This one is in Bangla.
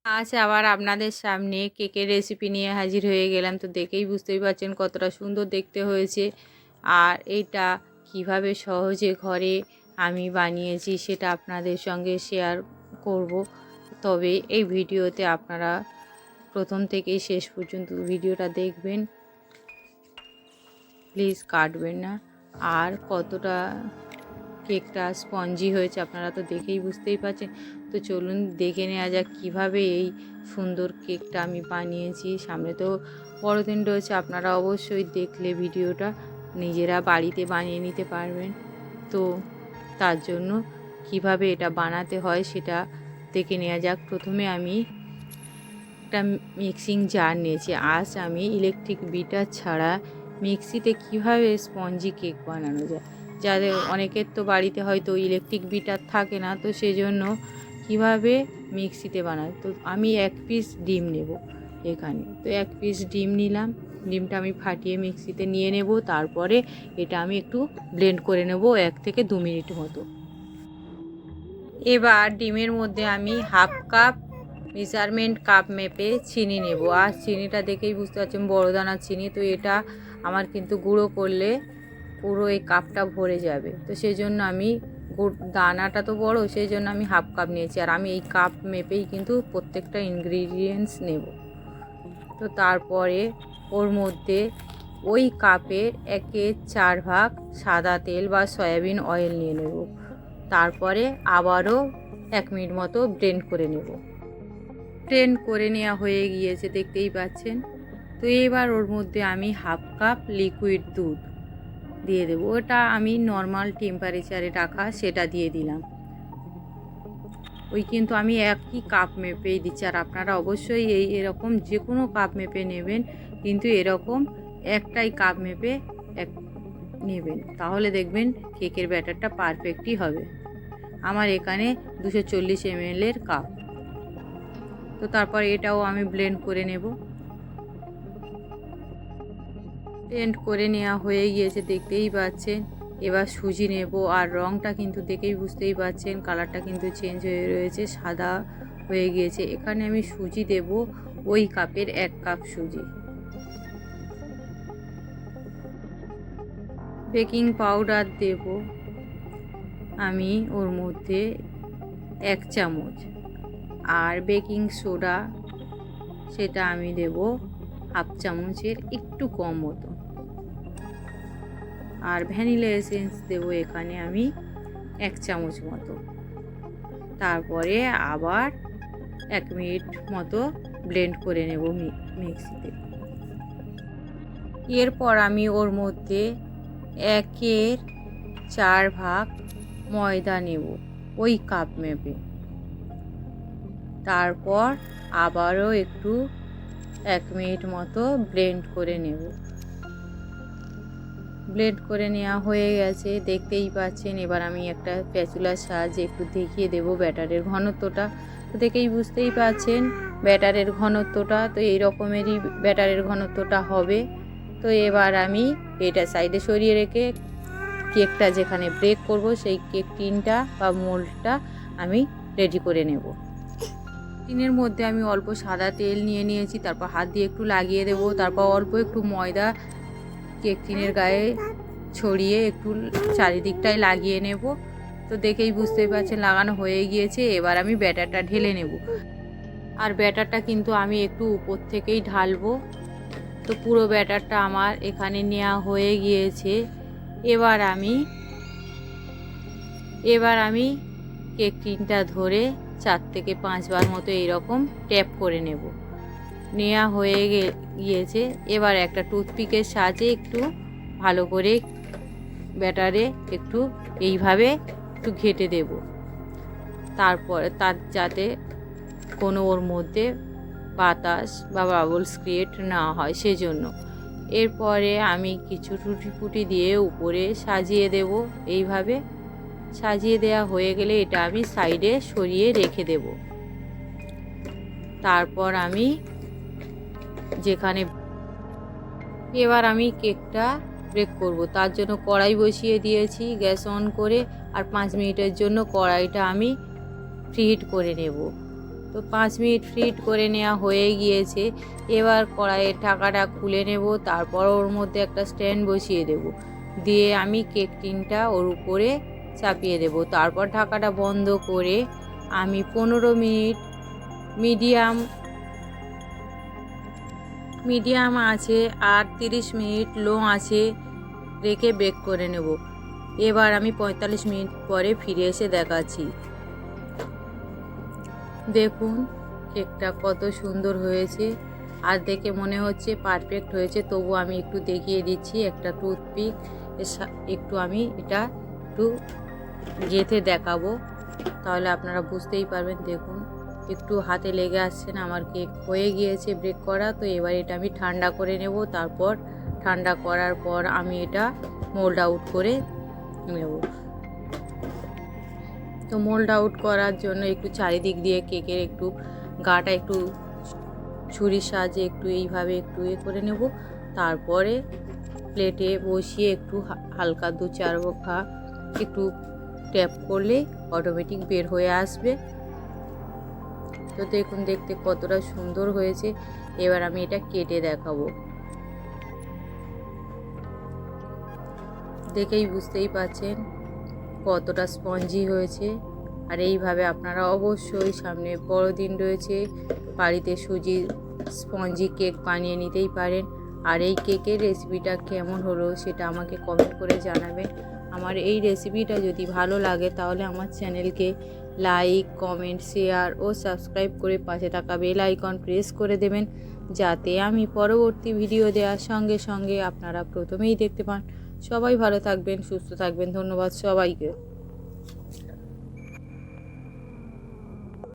আজ আবার আপনাদের সামনে কেকের রেসিপি নিয়ে হাজির হয়ে গেলাম। তো দেখেই বুঝতেই পারছেন কতটা সুন্দর দেখতে হয়েছে। আর এটা কিভাবে সহজে ঘরে আমি বানিয়েছি সেটা আপনাদের সঙ্গে শেয়ার করব। তবে এই ভিডিওতে আপনারা প্রথম থেকেই শেষ পর্যন্ত ভিডিওটা দেখবেন, প্লিজ কাটবেন না। আর কতটা কেকটা স্পঞ্জি হয়েছে আপনারা তো দেখেই বুঝতেই পারছেন। তো চলুন দেখে নেওয়া যাক কীভাবে এই সুন্দর কেকটা আমি বানিয়েছি। সামনে তো বড়দিন রয়েছে, আপনারা অবশ্যই দেখলে ভিডিওটা নিজেরা বাড়িতে বানিয়ে নিতে পারবেন। তো তার জন্য কিভাবে এটা বানাতে হয় সেটা দেখে নেওয়া যাক। প্রথমে আমি একটা মিক্সিং জার নিয়েছি। আজ আমি ইলেকট্রিক বিটার ছাড়া মিক্সিতে কিভাবে স্পঞ্জি কেক বানানো যায়, যাদের অনেকের তো বাড়িতে হয়তো ইলেকট্রিক বিটার থাকে না, তো সেজন্য কিভাবে মিক্সিতে বানায়। তো আমি 1 পিস ডিম নেব এখানে। তো 1 পিস ডিম নিলাম। ডিমটা আমি ফাটিয়ে মিক্সিতে নিয়ে নেব। তারপরে এটা আমি একটু ব্লেন্ড করে নেব 1 থেকে 2 মিনিট মতো। এবার ডিমের মধ্যে আমি হাফ কাপ মেজারমেন্ট কাপ মেপে চিনি নেব। আর চিনিটা দেখেই বুঝতে পারছেন বড় দানার চিনি। তো এটা আমার কিন্তু গুঁড়ো করলে পুরো এই কাপটা ভরে যাবে। তো সেই জন্য আমি দানাটা তো বড়, সেই জন্য আমি হাফ কাপ নিয়েছি। আর আমি এই কাপ মেপেই কিন্তু প্রত্যেকটা ইনগ্রিডিয়েন্টস নেব। তো তারপরে ওর মধ্যে ওই কাপের 1/4 ভাগ সাদা তেল বা সয়াবিন অয়েল নিয়ে নেব। তারপরে আবারও 1 মিনিট মতো ব্লেন্ড করে নেব। ব্লেন্ড করে নেওয়া হয়ে গিয়েছে দেখতেই পাচ্ছেন। তো এবার ওর মধ্যে আমি হাফ কাপ লিকুইড দুধ দিয়ে দেবো। ওটা আমি নর্মাল টেম্পারেচারে রাখা সেটা দিয়ে দিলাম। ওই কিন্তু আমি একই কাপ মেপেই দিচ্ছি। আর আপনারা অবশ্যই এরকম যে কোনো কাপ মেপে নেবেন, কিন্তু এরকম একটাই কাপ মেপে নেবেন, তাহলে দেখবেন কেকের ব্যাটারটা পারফেক্টই হবে। আমার এখানে 240 ml এর কাপ। তো তারপর এটাও আমি ব্লেন্ড করে নেব। ব্লেন্ড করে নেওয়া হয়ে গিয়েছে দেখতেই পাচ্ছেন। এবার সুজি নেব। আর রঙটা কিন্তু দেখেই বুঝতেই পাচ্ছেন কালারটা কিন্তু চেঞ্জ হয়ে রয়েছে, সাদা হয়ে গিয়েছে। এখানে আমি সুজি দেব ওই কাপের 1 কাপ সুজি। বেকিং পাউডার দেব আমি ওর মধ্যে 1 চামচ। আর বেকিং সোডা সেটা আমি দেব হাফ চামচের একটু কম মতো। আর ভ্যানিলা এসেন্স দেব এখানে আমি 1 চামচ মতো। তারপরে আবার 1 মিনিট মতো ব্লেন্ড করে নেব মিক্সিতে। এরপর আমি ওর মধ্যে 1/4 ভাগ ময়দা নেব ওই কাপ মেপে। তারপর আবারও একটু 1 মিনিট মতো ব্লেন্ড করে নেব। ব্লেন্ড করে নেওয়া হয়ে গেছে দেখতেই পাচ্ছেন। এবার আমি একটা স্প্যাচুলার সাহায্যে একটু দেখিয়ে দেব ব্যাটারের ঘনত্বটা। তো দেখেই বুঝতেই পাচ্ছেন ব্যাটারের ঘনত্বটা তো এই রকমেরই ব্যাটারের ঘনত্বটা হবে। তো এবার আমি এটা সাইডে সরিয়ে রেখে কেকটা যেখানে ব্রেক করব সেই কেক টিনটা বা মোল্ডটা আমি রেডি করে নেব। টিনের মধ্যে আমি অল্প সাদা তেল নিয়ে নিয়েছি। তারপর হাত দিয়ে একটু লাগিয়ে দেব। তারপর অল্প একটু ময়দা কেক টিনের গায়ে ছড়িয়ে একটু চারিদিকটায় লাগিয়ে নেব। তো দেখেই বুঝতেই পারছেন লাগানো হয়ে গিয়েছে। এবার আমি ব্যাটারটা ঢেলে নেব। আর ব্যাটারটা কিন্তু আমি একটু উপর থেকেই ঢালবো। তো পুরো ব্যাটারটা আমার এখানে নেওয়া হয়ে গিয়েছে। এবার আমি কেক টিনটা ধরে 4 থেকে 5 বার মতো এইরকম ট্যাপ করে নেব। নেওয়া হয়ে গিয়েছে। এবার একটা টুথপিকের সাহায্যে একটু ভালো করে ব্যাটারে একটু এইভাবে একটু ঘেঁটে দেব। তারপর তার যাতে কোনো ওর মধ্যে বাতাস বা বাবলস ক্রিয়েট না হয় সেজন্য। এরপরে আমি কিছু টুটি ফুটি দিয়ে উপরে সাজিয়ে দেব। এইভাবে সাজিয়ে দেওয়া হয়ে গেলে এটা আমি সাইডে সরিয়ে রেখে দেব। তারপর আমি এবার আমি কেকটা বেক করব। তার জন্য কড়াই বসিয়ে দিয়েছি গ্যাস অন করে। আর 5 মিনিটের জন্য কড়াইটা আমি প্রিহিট করে নেব। তো 5 মিনিট ফ্রিট করে নেওয়া হয়ে গিয়েছে। এবার কড়াইয়ের ঢাকাটা খুলে নেব, তারপর ওর মধ্যে একটা স্ট্যান্ড বসিয়ে দেব, দিয়ে আমি কেক টিনটা ওর উপরে চাপিয়ে দেব। তারপর ঢাকাটা বন্ধ করে আমি 15 মিনিট মিডিয়াম আছে আর 30 মিনিট লো আছে রেখে বেক করে নেব। এবার আমি 45 মিনিট পরে ফিরে এসে দেখাচ্ছি। দেখুন কেকটা কত সুন্দর হয়েছে, আর দেখে মনে হচ্ছে পারফেক্ট হয়েছে। তবু আমি একটু দেখিয়ে দিচ্ছি একটা টুথপিক, একটু আমি এটা একটু গেঁথে দেখাবো, তাহলে আপনারা বুঝতেই পারবেন। দেখুন একটু হাতে লেগে আসছে না, আমার কেক হয়ে গিয়েছে ব্রেক করা। তো এবার এটা আমি ঠান্ডা করে নেব। তারপর ঠান্ডা করার পর আমি এটা মোল্ড আউট করে নেব। তো মোল্ড আউট করার জন্য একটু চারিদিক দিয়ে কেকের একটু গাটা একটু ছুরির সাহায্যে একটু এইভাবে একটু করে নেব। তারপরে প্লেটে বসিয়ে একটু হালকা 2-4 ঘা একটু ট্যাপ করলে অটোমেটিক বের হয়ে আসবে। তো দেখুন দেখতে কতটা সুন্দর হয়েছে। এবার আমি এটা কেটে দেখাবো, দেখেই বুঝতেই পাচ্ছেন কতটা স্পঞ্জি হয়েছে। আর এইভাবে আপনারা অবশ্যই, সামনে বড়দিন রয়েছে, বাড়িতে সুজির স্পঞ্জি কেক বানিয়ে নিতেই পারেন। আর এই কেকের রেসিপিটা কেমন হলো সেটা আমাকে কমেন্ট করে জানাবেন। আমার এই রেসিপিটা যদি ভালো লাগে তাহলে আমার চ্যানেলকে লাইক, কমেন্ট, শেয়ার ও সাবস্ক্রাইব করে পাশে থাকা বেল আইকন প্রেস করে দেবেন, যাতে আমি পরবর্তী ভিডিও দেওয়ার সঙ্গে সঙ্গে আপনারা প্রথমেই দেখতে পান। সবাই ভালো থাকবেন, সুস্থ থাকবেন। ধন্যবাদ সবাইকে।